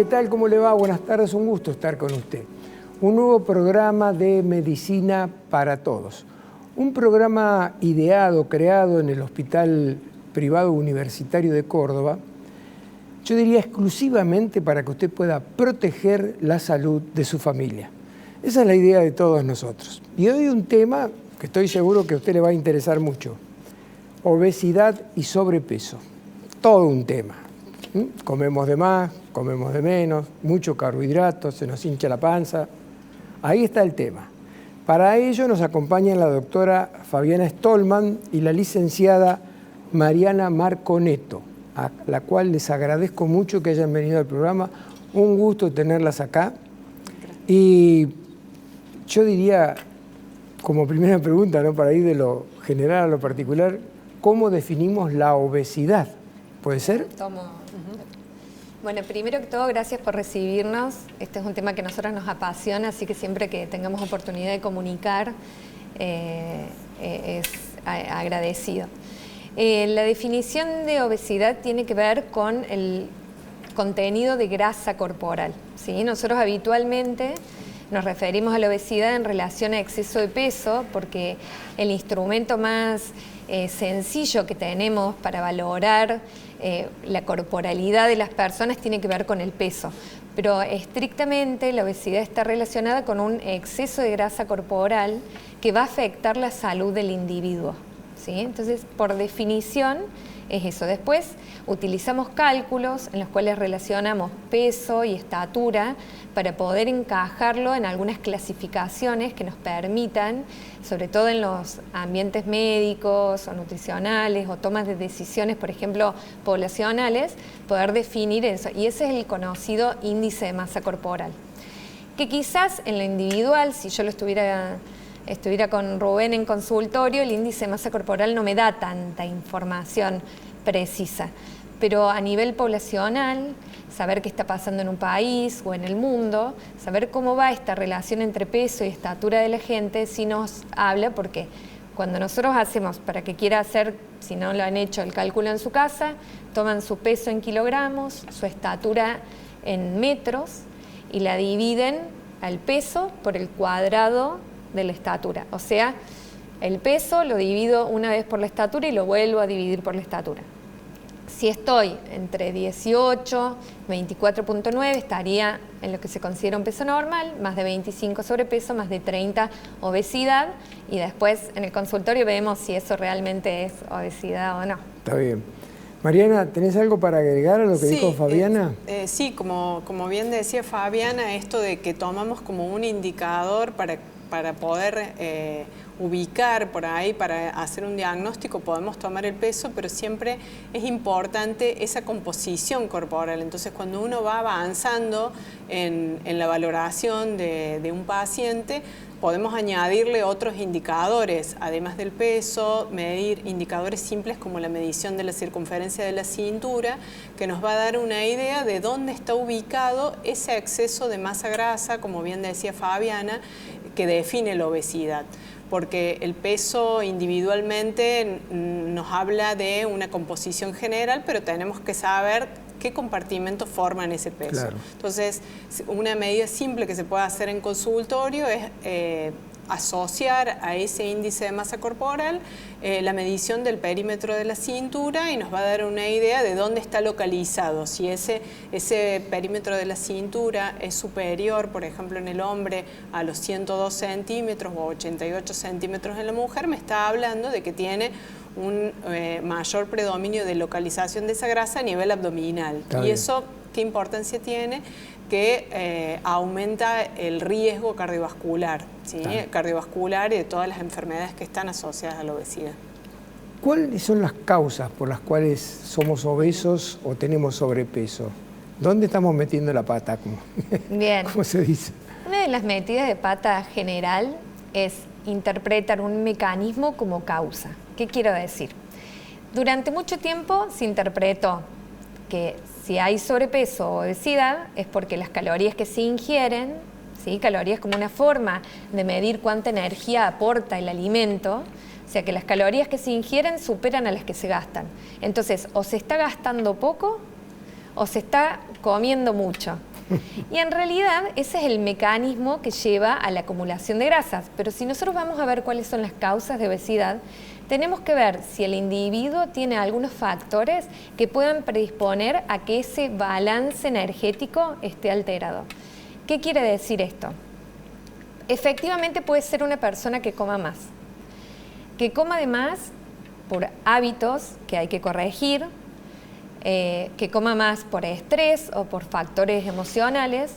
tal? ¿Cómo le va? Buenas tardes, un gusto estar con usted. Un nuevo programa de Medicina para Todos. Un programa ideado, creado en el Hospital Privado Universitario de Córdoba, yo diría exclusivamente para que usted pueda proteger la salud de su familia. Esa es la idea de todos nosotros. Y hoy un tema que estoy seguro que a usted le va a interesar mucho. Obesidad y sobrepeso. Todo un tema. Comemos de más, comemos de menos, mucho carbohidratos, se nos hincha la panza. Ahí está el tema. Para ello nos acompañan la doctora Fabiana Stolman y la licenciada Mariana Marconeto, a la cual les agradezco mucho que hayan venido al programa. Un gusto tenerlas acá. Y yo diría, como primera pregunta, ¿no? Para ir de lo general a lo particular, ¿cómo definimos la obesidad? ¿Puede ser? Bueno, primero que todo, gracias por recibirnos. Este es un tema que a nosotros nos apasiona, así que siempre que tengamos oportunidad de comunicar, es agradecido. La definición de obesidad tiene que ver con el contenido de grasa corporal, ¿sí? Nosotros habitualmente nos referimos a la obesidad en relación a exceso de peso, porque el instrumento más sencillo que tenemos para valorar la corporalidad de las personas tiene que ver con el peso, pero estrictamente la obesidad está relacionada con un exceso de grasa corporal que va a afectar la salud del individuo, ¿sí? Entonces, por definición, es eso. Después utilizamos cálculos en los cuales relacionamos peso y estatura para poder encajarlo en algunas clasificaciones que nos permitan, sobre todo en los ambientes médicos o nutricionales o tomas de decisiones, por ejemplo, poblacionales, poder definir eso. Y ese es el conocido índice de masa corporal. Que quizás en lo individual, si yo lo estuviera con Rubén en consultorio, el índice de masa corporal no me da tanta información precisa, pero a nivel poblacional, saber qué está pasando en un país o en el mundo, saber cómo va esta relación entre peso y estatura de la gente, sí nos habla, porque cuando nosotros hacemos, para que quiera hacer, si no lo han hecho, el cálculo en su casa, toman su peso en kilogramos, su estatura en metros y la dividen al peso por el cuadrado de la estatura. O sea, el peso lo divido una vez por la estatura y lo vuelvo a dividir por la estatura. Si estoy entre 18 y 24.9, estaría en lo que se considera un peso normal, más de 25 sobrepeso, más de 30 obesidad, y después en el consultorio vemos si eso realmente es obesidad o no. Está bien. Mariana, ¿tenés algo para agregar a lo que dijo Fabiana? Sí, como bien decía Fabiana, esto de que tomamos como un indicador para poder ubicar por ahí, para hacer un diagnóstico, podemos tomar el peso, pero siempre es importante esa composición corporal. Entonces, cuando uno va avanzando en la valoración de un paciente, podemos añadirle otros indicadores, además del peso, medir indicadores simples como la medición de la circunferencia de la cintura, que nos va a dar una idea de dónde está ubicado ese exceso de masa grasa, como bien decía Fabiana, que define la obesidad. Porque el peso individualmente nos habla de una composición general, pero tenemos que saber qué compartimentos forman ese peso. Claro. Entonces, una medida simple que se puede hacer en consultorio es asociar a ese índice de masa corporal la medición del perímetro de la cintura y nos va a dar una idea de dónde está localizado. Si ese perímetro de la cintura es superior, por ejemplo, en el hombre a los 102 centímetros o 88 centímetros en la mujer, me está hablando de que tiene un mayor predominio de localización de esa grasa a nivel abdominal. Y eso, ¿qué importancia tiene? Que aumenta el riesgo cardiovascular, ¿sí? Cardiovascular y de todas las enfermedades que están asociadas a la obesidad. ¿Cuáles son las causas por las cuales somos obesos o tenemos sobrepeso? ¿Dónde estamos metiendo la pata? Bien. ¿Cómo se dice? Una de las metidas de pata general es interpretar un mecanismo como causa. ¿Qué quiero decir? Durante mucho tiempo se interpretó que si hay sobrepeso o obesidad es porque las calorías que se ingieren, ¿sí? Calorías como una forma de medir cuánta energía aporta el alimento, o sea que las calorías que se ingieren superan a las que se gastan. Entonces, o se está gastando poco o se está comiendo mucho. Y en realidad ese es el mecanismo que lleva a la acumulación de grasas. Pero si nosotros vamos a ver cuáles son las causas de obesidad, tenemos que ver si el individuo tiene algunos factores que puedan predisponer a que ese balance energético esté alterado. ¿Qué quiere decir esto? Efectivamente puede ser una persona que coma más. Que coma de más por hábitos que hay que corregir, que coma más por estrés o por factores emocionales,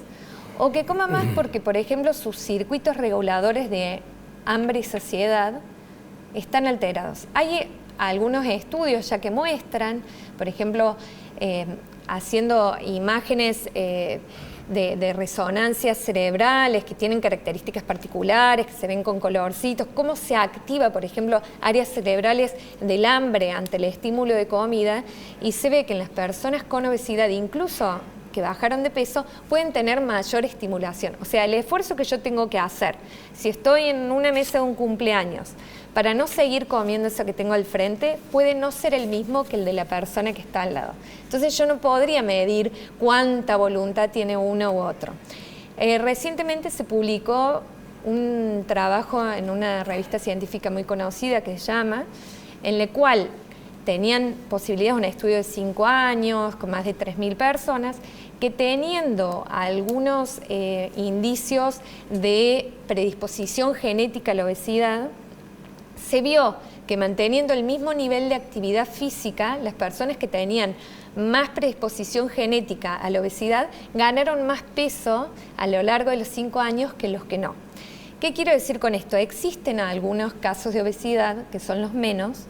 o que coma más porque, por ejemplo, sus circuitos reguladores de hambre y saciedad están alterados. Hay algunos estudios ya que muestran, por ejemplo, haciendo imágenes de resonancias cerebrales que tienen características particulares, que se ven con colorcitos, cómo se activa, por ejemplo, áreas cerebrales del hambre ante el estímulo de comida, y se ve que en las personas con obesidad, incluso que bajaron de peso, pueden tener mayor estimulación. O sea, el esfuerzo que yo tengo que hacer, si estoy en una mesa de un cumpleaños, para no seguir comiendo eso que tengo al frente, puede no ser el mismo que el de la persona que está al lado. Entonces yo no podría medir cuánta voluntad tiene uno u otro. Recientemente se publicó un trabajo en una revista científica muy conocida que se llama, en el cual tenían posibilidades, un estudio de 5 años, con más de 3.000 personas, que teniendo algunos indicios de predisposición genética a la obesidad, se vio que manteniendo el mismo nivel de actividad física, las personas que tenían más predisposición genética a la obesidad ganaron más peso a lo largo de los 5 años que los que no. ¿Qué quiero decir con esto? Existen algunos casos de obesidad, que son los menos,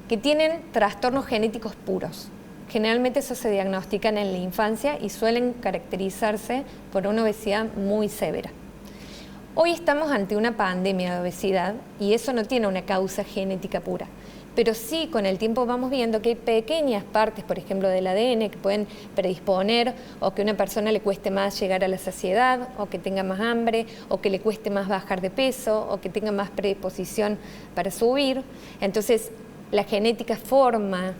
que tienen trastornos genéticos puros. Generalmente eso se diagnostican en la infancia y suelen caracterizarse por una obesidad muy severa. Hoy estamos ante una pandemia de obesidad y eso no tiene una causa genética pura, pero sí con el tiempo vamos viendo que hay pequeñas partes, por ejemplo del ADN, que pueden predisponer o que a una persona le cueste más llegar a la saciedad, o que tenga más hambre, o que le cueste más bajar de peso, o que tenga más predisposición para subir. Entonces la genética forma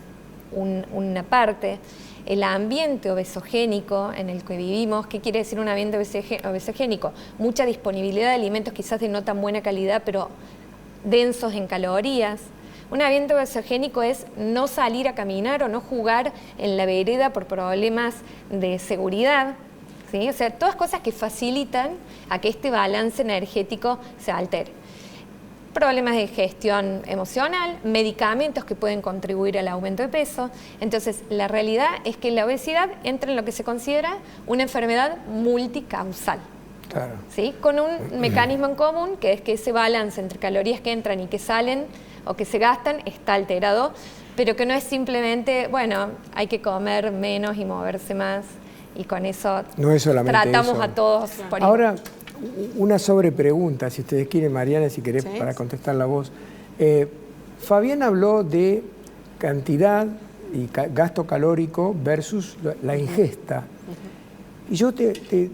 una parte. El ambiente obesogénico en el que vivimos, ¿qué quiere decir un ambiente obesogénico? Mucha disponibilidad de alimentos quizás de no tan buena calidad, pero densos en calorías. Un ambiente obesogénico es no salir a caminar o no jugar en la vereda por problemas de seguridad, ¿sí? O sea, todas cosas que facilitan a que este balance energético se altere. Problemas de gestión emocional, medicamentos que pueden contribuir al aumento de peso. Entonces, la realidad es que la obesidad entra en lo que se considera una enfermedad multicausal. Claro. ¿Sí? Con un mecanismo en común, que es que ese balance entre calorías que entran y que salen o que se gastan está alterado, pero que no es simplemente, bueno, hay que comer menos y moverse más, y con eso no es solamente tratamos eso. A todos por Ahora, una sobrepregunta, si ustedes quieren, Mariana, si querés, ¿sí? para contestar la voz. Fabián habló de cantidad y gasto calórico versus la ingesta. Y yo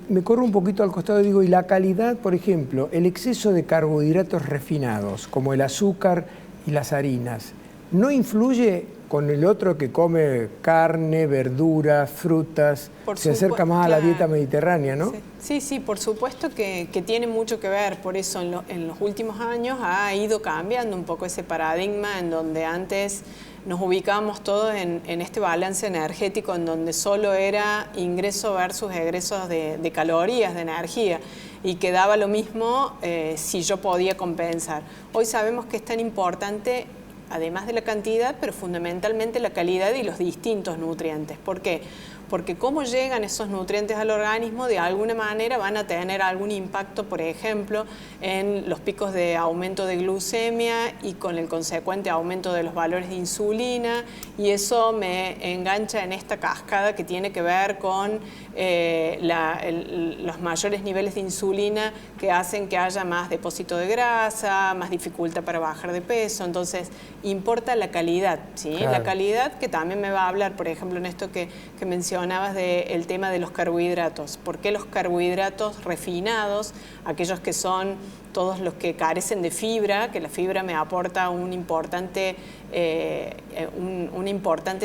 me corro un poquito al costado y digo, ¿y la calidad, por ejemplo, el exceso de carbohidratos refinados, como el azúcar y las harinas, no influye con el otro que come carne, verduras, frutas, se acerca más a la dieta mediterránea, ¿no? Sí, por supuesto que tiene mucho que ver. Por eso en los últimos años ha ido cambiando un poco ese paradigma en donde antes nos ubicábamos todos en este balance energético en donde solo era ingreso versus egresos de calorías, de energía, y que daba lo mismo si yo podía compensar. Hoy sabemos que es tan importante, además de la cantidad, pero fundamentalmente la calidad y los distintos nutrientes. ¿Por qué? Porque cómo llegan esos nutrientes al organismo, de alguna manera van a tener algún impacto, por ejemplo, en los picos de aumento de glucemia y con el consecuente aumento de los valores de insulina, y eso me engancha en esta cascada que tiene que ver con los mayores niveles de insulina que hacen que haya más depósito de grasa, más dificultad para bajar de peso. Entonces, importa la calidad, ¿sí? Claro. La calidad, que también me va a hablar, por ejemplo, en esto que mencionabas del tema de los carbohidratos. ¿Por qué los carbohidratos refinados, aquellos que son todos los que carecen de fibra, que la fibra me aporta una importante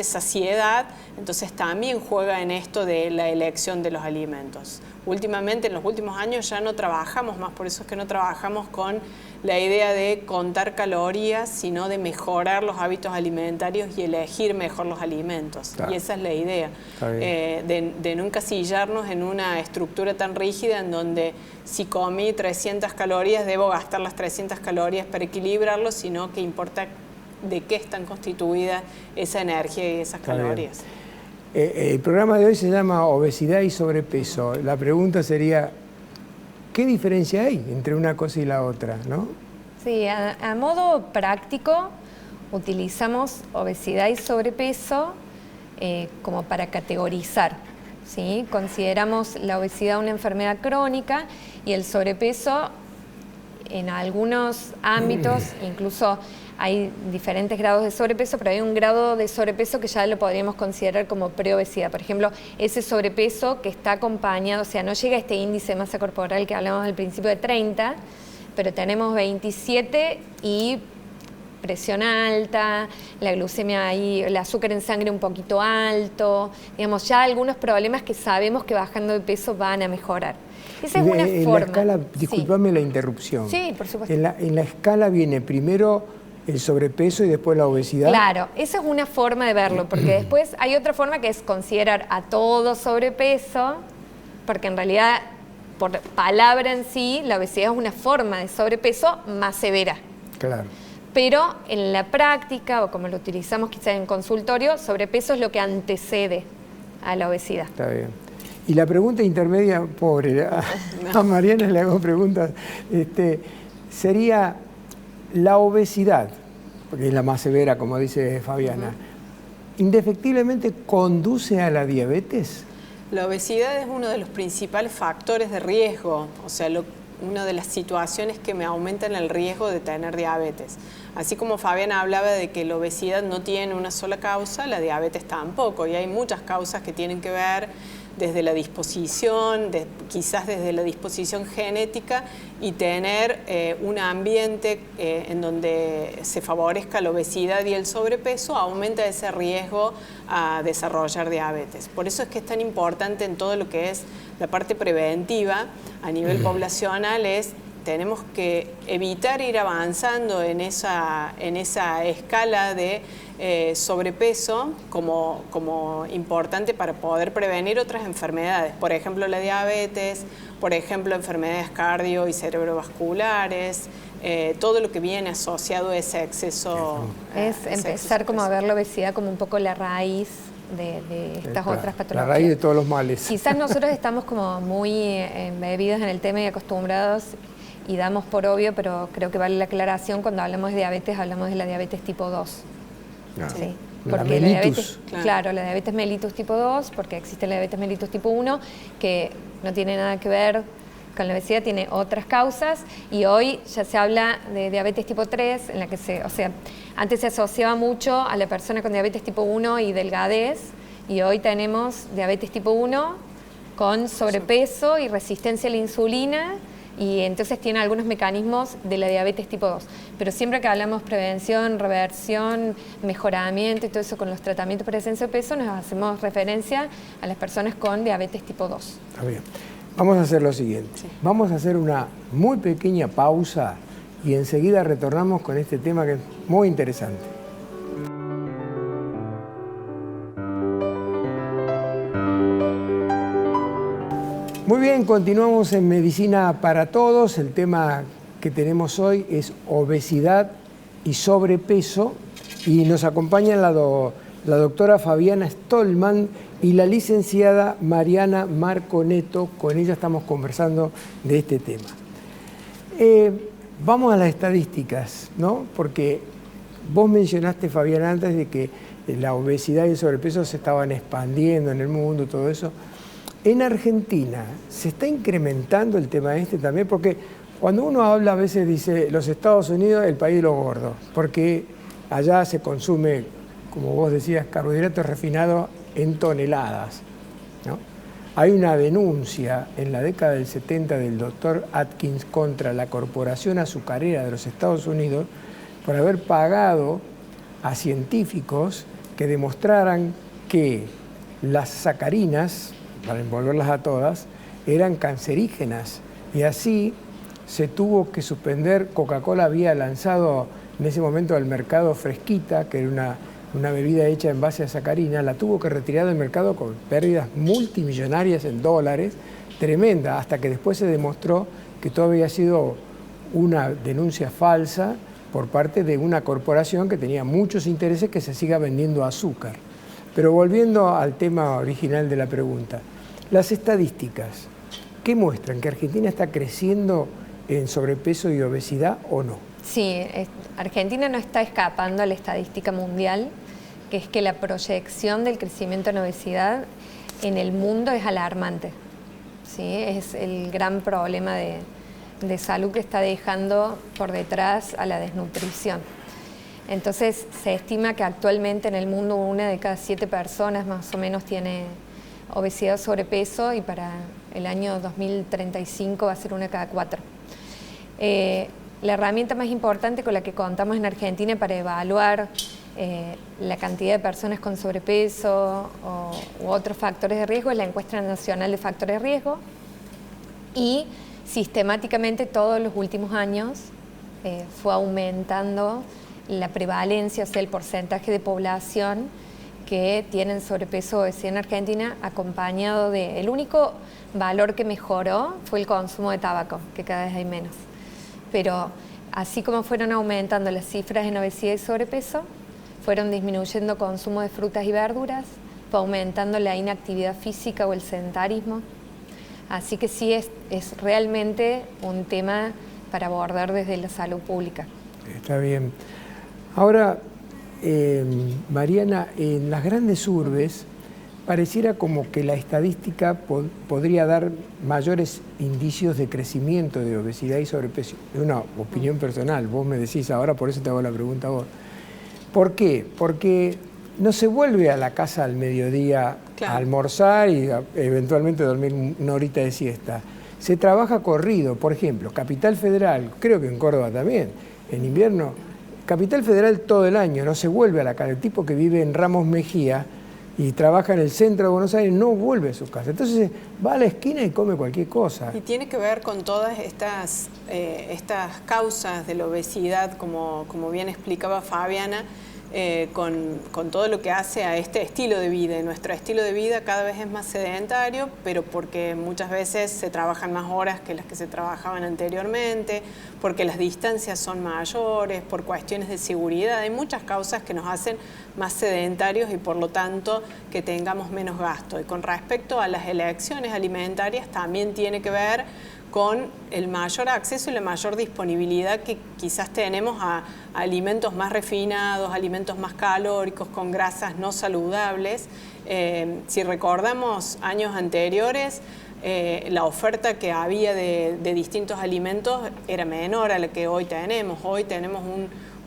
saciedad, entonces también juega en esto de la elección de los alimentos. Últimamente, en los últimos años ya no trabajamos más, por eso es que no trabajamos con la idea de contar calorías, sino de mejorar los hábitos alimentarios y elegir mejor los alimentos. Claro. Y esa es la idea, de no encasillarnos en una estructura tan rígida en donde si comí 300 calorías debo gastar las 300 calorías para equilibrarlo, sino que importa de qué están constituidas esa energía y esas calorías. El programa de hoy se llama Obesidad y Sobrepeso. La pregunta sería, ¿qué diferencia hay entre una cosa y la otra, ¿no? Sí, a modo práctico utilizamos obesidad y sobrepeso como para categorizar, ¿sí? Consideramos la obesidad una enfermedad crónica y el sobrepeso en algunos ámbitos, incluso hay diferentes grados de sobrepeso, pero hay un grado de sobrepeso que ya lo podríamos considerar como preobesidad. Por ejemplo, ese sobrepeso que está acompañado, o sea, no llega a este índice de masa corporal que hablamos al principio de 30, pero tenemos 27 y presión alta, la glucemia ahí, el azúcar en sangre un poquito alto, digamos, ya algunos problemas que sabemos que bajando de peso van a mejorar. Esa es una forma. La escala, discúlpame la interrupción. Sí, por supuesto. En la escala viene primero el sobrepeso y después la obesidad. Claro, esa es una forma de verlo, porque después hay otra forma que es considerar a todo sobrepeso, porque en realidad, por palabra en sí, la obesidad es una forma de sobrepeso más severa. Claro. Pero en la práctica, o como lo utilizamos quizás en consultorio, sobrepeso es lo que antecede a la obesidad. Está bien. Y la pregunta intermedia, pobre, a Mariana le hago preguntas, sería la obesidad, porque es la más severa, como dice Fabiana, ¿indefectiblemente conduce a la diabetes? La obesidad es uno de los principales factores de riesgo, o sea, una de las situaciones que me aumentan el riesgo de tener diabetes. Así como Fabiana hablaba de que la obesidad no tiene una sola causa, la diabetes tampoco, y hay muchas causas que tienen que ver desde la disposición, quizás desde la disposición genética, y tener un ambiente en donde se favorezca la obesidad y el sobrepeso aumenta ese riesgo a desarrollar diabetes. Por eso es que es tan importante en todo lo que es la parte preventiva a nivel poblacional, tenemos que evitar ir avanzando en esa escala de sobrepeso como importante para poder prevenir otras enfermedades, por ejemplo la diabetes, por ejemplo enfermedades cardio y cerebrovasculares, todo lo que viene asociado a ese exceso. Es empezar como a ver la obesidad como un poco la raíz de estas otras patologías. La raíz de todos los males. Quizás nosotros estamos como muy embebidos en el tema y acostumbrados y damos por obvio, pero creo que vale la aclaración, cuando hablamos de diabetes, hablamos de la diabetes tipo 2. No. Sí. Porque la diabetes, claro, la diabetes mellitus tipo 2, porque existe la diabetes mellitus tipo 1, que no tiene nada que ver con la obesidad, tiene otras causas, y hoy ya se habla de diabetes tipo 3, en la que antes se asociaba mucho a la persona con diabetes tipo 1 y delgadez, y hoy tenemos diabetes tipo 1 con sobrepeso y resistencia a la insulina, y entonces tiene algunos mecanismos de la diabetes tipo 2. Pero siempre que hablamos prevención, reversión, mejoramiento y todo eso con los tratamientos para descenso de peso, nos hacemos referencia a las personas con diabetes tipo 2. Está bien. Vamos a hacer lo siguiente. Sí. Vamos a hacer una muy pequeña pausa y enseguida retornamos con este tema que es muy interesante. Muy bien, continuamos en Medicina para Todos. El tema que tenemos hoy es obesidad y sobrepeso, y nos acompaña la doctora Fabiana Stolman y la licenciada Mariana Marconeto. Con ella estamos conversando de este tema. Vamos a las estadísticas, ¿no? Porque vos mencionaste, Fabiana, antes de que la obesidad y el sobrepeso se estaban expandiendo en el mundo, todo eso. En Argentina, ¿se está incrementando el tema también? Porque cuando uno habla a veces dice los Estados Unidos, el país de los gordos, porque allá se consume, como vos decías, carbohidratos refinados en toneladas, ¿no? Hay una denuncia en la década del 70 del doctor Atkins contra la Corporación Azucarera de los Estados Unidos por haber pagado a científicos que demostraran que las sacarinas, para envolverlas a todas, eran cancerígenas. Y así se tuvo que suspender. Coca-Cola había lanzado en ese momento al mercado Fresquita, que era una bebida hecha en base a sacarina, la tuvo que retirar del mercado con pérdidas multimillonarias en dólares, tremenda, hasta que después se demostró que todo había sido una denuncia falsa por parte de una corporación que tenía muchos intereses que se siga vendiendo azúcar. Pero volviendo al tema original de la pregunta, las estadísticas, ¿qué muestran? ¿Que Argentina está creciendo en sobrepeso y obesidad o no? Sí, Argentina no está escapando a la estadística mundial, que es que la proyección del crecimiento en obesidad en el mundo es alarmante. ¿Sí? Es el gran problema de salud que está dejando por detrás a la desnutrición. Entonces, se estima que actualmente en el mundo 1 de cada 7 personas más o menos tiene obesidad o sobrepeso, y para el año 2035 va a ser 1 de cada 4. La herramienta más importante con la que contamos en Argentina para evaluar la cantidad de personas con sobrepeso u otros factores de riesgo es la Encuesta Nacional de Factores de Riesgo, y sistemáticamente todos los últimos años fue aumentando la prevalencia, o sea, el porcentaje de población que tienen sobrepeso o obesidad en Argentina, acompañado de... El único valor que mejoró fue el consumo de tabaco, que cada vez hay menos. Pero así como fueron aumentando las cifras en obesidad y sobrepeso, fueron disminuyendo consumo de frutas y verduras, fue aumentando la inactividad física o el sedentarismo. Así que sí es realmente un tema para abordar desde la salud pública. Está bien. Ahora, Mariana, en las grandes urbes pareciera como que la estadística podría dar mayores indicios de crecimiento de obesidad y sobrepeso. Es una opinión personal, vos me decís ahora, por eso te hago la pregunta a vos. ¿Por qué? Porque no se vuelve a la casa al mediodía a almorzar y eventualmente dormir una horita de siesta. Se trabaja corrido, por ejemplo, Capital Federal, creo que en Córdoba también, en invierno, Capital Federal todo el año, no se vuelve a la casa. El tipo que vive en Ramos Mejía y trabaja en el centro de Buenos Aires no vuelve a su casa. Entonces va a la esquina y come cualquier cosa. Y tiene que ver con todas estas causas de la obesidad, como bien explicaba Fabiana, con todo lo que hace a este estilo de vida. Y nuestro estilo de vida cada vez es más sedentario, pero porque muchas veces se trabajan más horas que las que se trabajaban anteriormente, porque las distancias son mayores, por cuestiones de seguridad. Hay muchas causas que nos hacen más sedentarios y por lo tanto que tengamos menos gasto. Y con respecto a las elecciones alimentarias también tiene que ver con el mayor acceso y la mayor disponibilidad que quizás tenemos a alimentos más refinados, alimentos más calóricos, con grasas no saludables. Si recordamos años anteriores, la oferta que había de distintos alimentos era menor a la que hoy tenemos. Hoy tenemos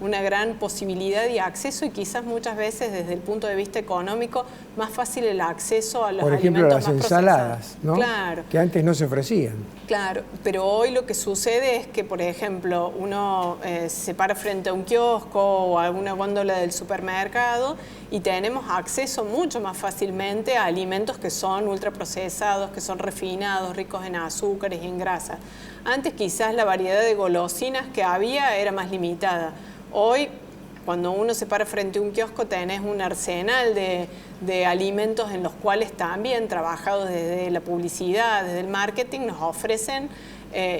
una gran posibilidad y acceso, y quizás muchas veces desde el punto de vista económico más fácil el acceso a los alimentos. Por ejemplo, las ensaladas, ¿no? Claro. Que antes no se ofrecían. Claro, pero hoy lo que sucede es que, por ejemplo, uno se para frente a un kiosco o a alguna góndola del supermercado y tenemos acceso mucho más fácilmente a alimentos que son ultraprocesados, que son refinados, ricos en azúcares y en grasas. Antes quizás la variedad de golosinas que había era más limitada. Hoy, cuando uno se para frente a un kiosco, tenés un arsenal de alimentos en los cuales también, trabajados desde la publicidad, desde el marketing, nos ofrecen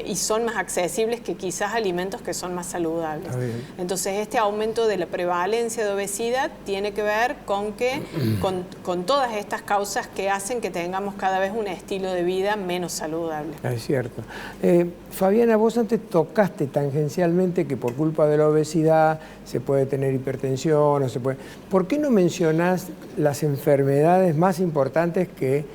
y son más accesibles que quizás alimentos que son más saludables. Entonces, este aumento de la prevalencia de obesidad tiene que ver con todas estas causas que hacen que tengamos cada vez un estilo de vida menos saludable. Es cierto. Fabiana, vos antes tocaste tangencialmente que por culpa de la obesidad se puede tener hipertensión, o se puede... ¿Por qué no mencionás las enfermedades más importantes que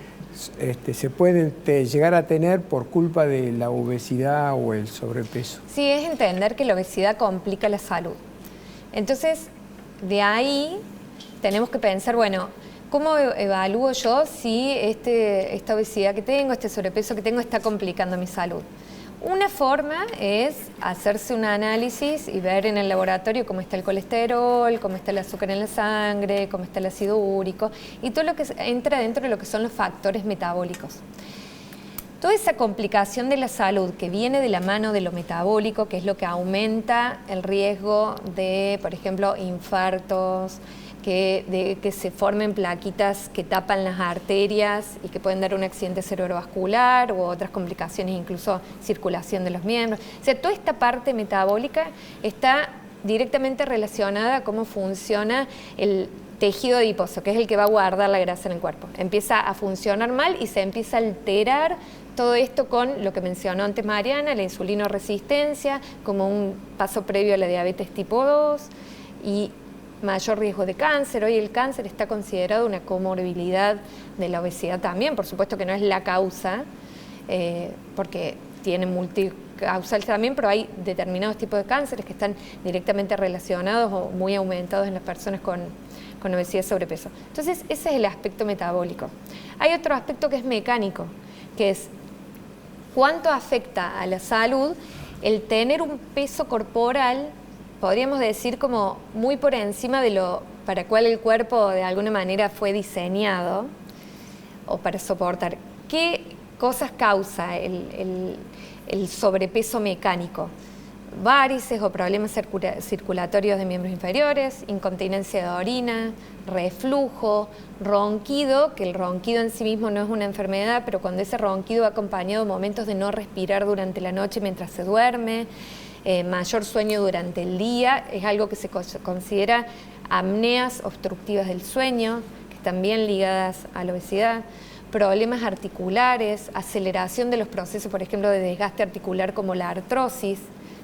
se pueden llegar a tener por culpa de la obesidad o el sobrepeso? Sí, es entender que la obesidad complica la salud. Entonces, de ahí tenemos que pensar, bueno, ¿Cómo evalúo yo si esta obesidad que tengo, este sobrepeso que tengo, está complicando mi salud? Una forma es hacerse un análisis y ver en el laboratorio cómo está el colesterol, cómo está el azúcar en la sangre, cómo está el ácido úrico y todo lo que entra dentro de lo que son los factores metabólicos. Toda esa complicación de la salud que viene de la mano de lo metabólico, que es lo que aumenta el riesgo de, por ejemplo, infartos, que se formen plaquitas que tapan las arterias y que pueden dar un accidente cerebrovascular u otras complicaciones, incluso circulación de los miembros. O sea, toda esta parte metabólica está directamente relacionada a cómo funciona el tejido adiposo, que es el que va a guardar la grasa en el cuerpo. Empieza a funcionar mal y se empieza a alterar todo esto con lo que mencionó antes Mariana, la insulinoresistencia, como un paso previo a la diabetes tipo 2 y mayor riesgo de cáncer. Hoy el cáncer está considerado una comorbilidad de la obesidad también, por supuesto que no es la causa, porque tiene multicausal también, pero hay determinados tipos de cánceres que están directamente relacionados o muy aumentados en las personas con obesidad y sobrepeso. Entonces, ese es el aspecto metabólico. Hay otro aspecto que es mecánico, que es cuánto afecta a la salud el tener un peso corporal, podríamos decir como muy por encima de lo para cual el cuerpo de alguna manera fue diseñado o para soportar. ¿Qué cosas causa el sobrepeso mecánico? Varices o problemas circulatorios de miembros inferiores, incontinencia de orina, reflujo, ronquido, que el ronquido en sí mismo no es una enfermedad, pero cuando ese ronquido va acompañado de momentos de no respirar durante la noche mientras se duerme, mayor sueño durante el día, es algo que se considera apneas obstructivas del sueño, que están bien ligadas a la obesidad, problemas articulares, aceleración de los procesos, por ejemplo, de desgaste articular como la artrosis,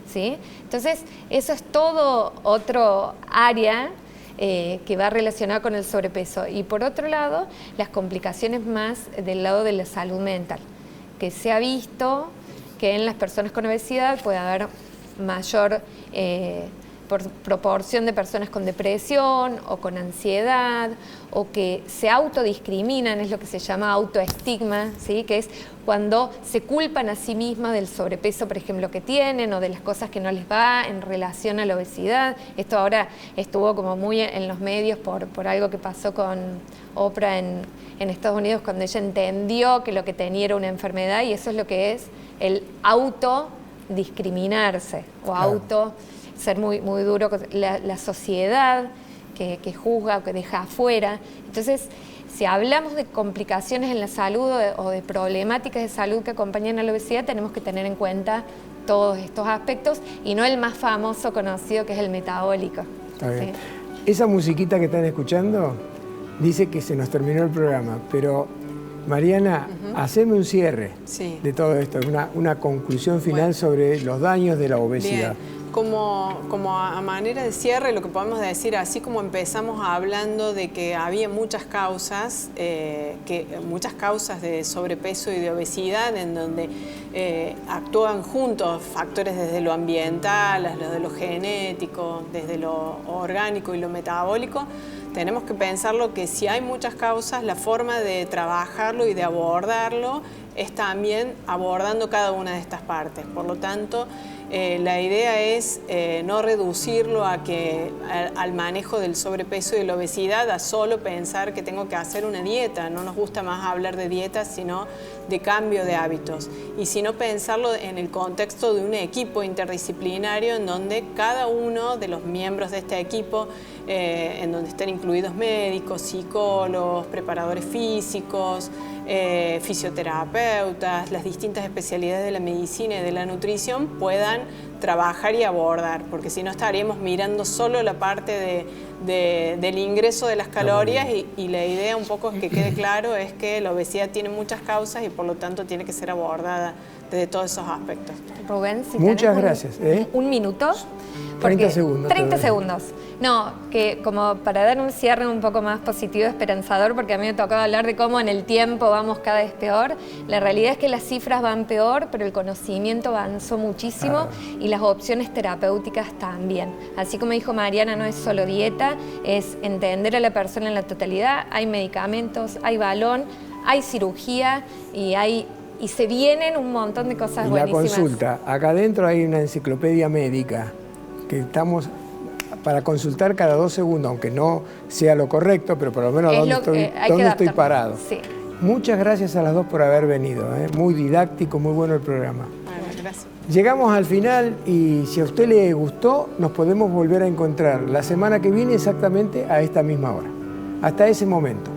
¿sí? Entonces, eso es todo otro área que va relacionado con el sobrepeso. Y por otro lado, las complicaciones más del lado de la salud mental, que se ha visto que en las personas con obesidad puede haber mayor proporción de personas con depresión o con ansiedad o que se autodiscriminan, es lo que se llama autoestigma, ¿sí? Que es cuando se culpan a sí mismas del sobrepeso, por ejemplo, que tienen o de las cosas que no les va en relación a la obesidad. Esto ahora estuvo como muy en los medios por algo que pasó con Oprah en Estados Unidos cuando ella entendió que lo que tenía era una enfermedad y eso es lo que es el autodiscriminarse o auto ser muy, muy duro con la sociedad que juzga o que deja afuera. Entonces, si hablamos de complicaciones en la salud o de problemáticas de salud que acompañan a la obesidad, tenemos que tener en cuenta todos estos aspectos y no el más famoso conocido que es el metabólico. Está bien. ¿Sí? Esa musiquita que están escuchando dice que se nos terminó el programa, pero Mariana, haceme un cierre de todo esto, una conclusión final sobre los daños de la obesidad. Bien. Como a manera de cierre, lo que podemos decir, así como empezamos hablando de que había muchas causas de sobrepeso y de obesidad, en donde actúan juntos factores desde lo ambiental, desde lo genético, desde lo orgánico y lo metabólico, tenemos que pensarlo que si hay muchas causas, la forma de trabajarlo y de abordarlo es también abordando cada una de estas partes. Por lo tanto, la idea es no reducirlo al manejo del sobrepeso y de la obesidad, a solo pensar que tengo que hacer una dieta. No nos gusta más hablar de dietas, sino de cambio de hábitos. Y sino pensarlo en el contexto de un equipo interdisciplinario en donde cada uno de los miembros de este equipo, en donde estén incluidos médicos, psicólogos, preparadores físicos, fisioterapeutas, las distintas especialidades de la medicina y de la nutrición puedan trabajar y abordar, porque si no estaríamos mirando solo la parte del ingreso de las calorías y la idea un poco es que quede claro es que la obesidad tiene muchas causas y por lo tanto tiene que ser abordada de todos esos aspectos. Rubén, si muchas tenés gracias. un minuto. 30 segundos. 30 segundos. No, que como para dar un cierre un poco más positivo, esperanzador, porque a mí me tocaba hablar de cómo en el tiempo vamos cada vez peor. La realidad es que las cifras van peor, pero el conocimiento avanzó muchísimo y las opciones terapéuticas también. Así como dijo Mariana, no es solo dieta, es entender a la persona en la totalidad. Hay medicamentos, hay balón, hay cirugía y se vienen un montón de cosas buenísimas. La consulta, acá adentro hay una enciclopedia médica que estamos para consultar cada 2 segundos, aunque no sea lo correcto, pero por lo menos dónde estoy parado. Sí. Muchas gracias a las dos por haber venido, muy didáctico, muy bueno el programa. Bueno, gracias. Llegamos al final y si a usted le gustó, nos podemos volver a encontrar la semana que viene exactamente a esta misma hora. Hasta ese momento.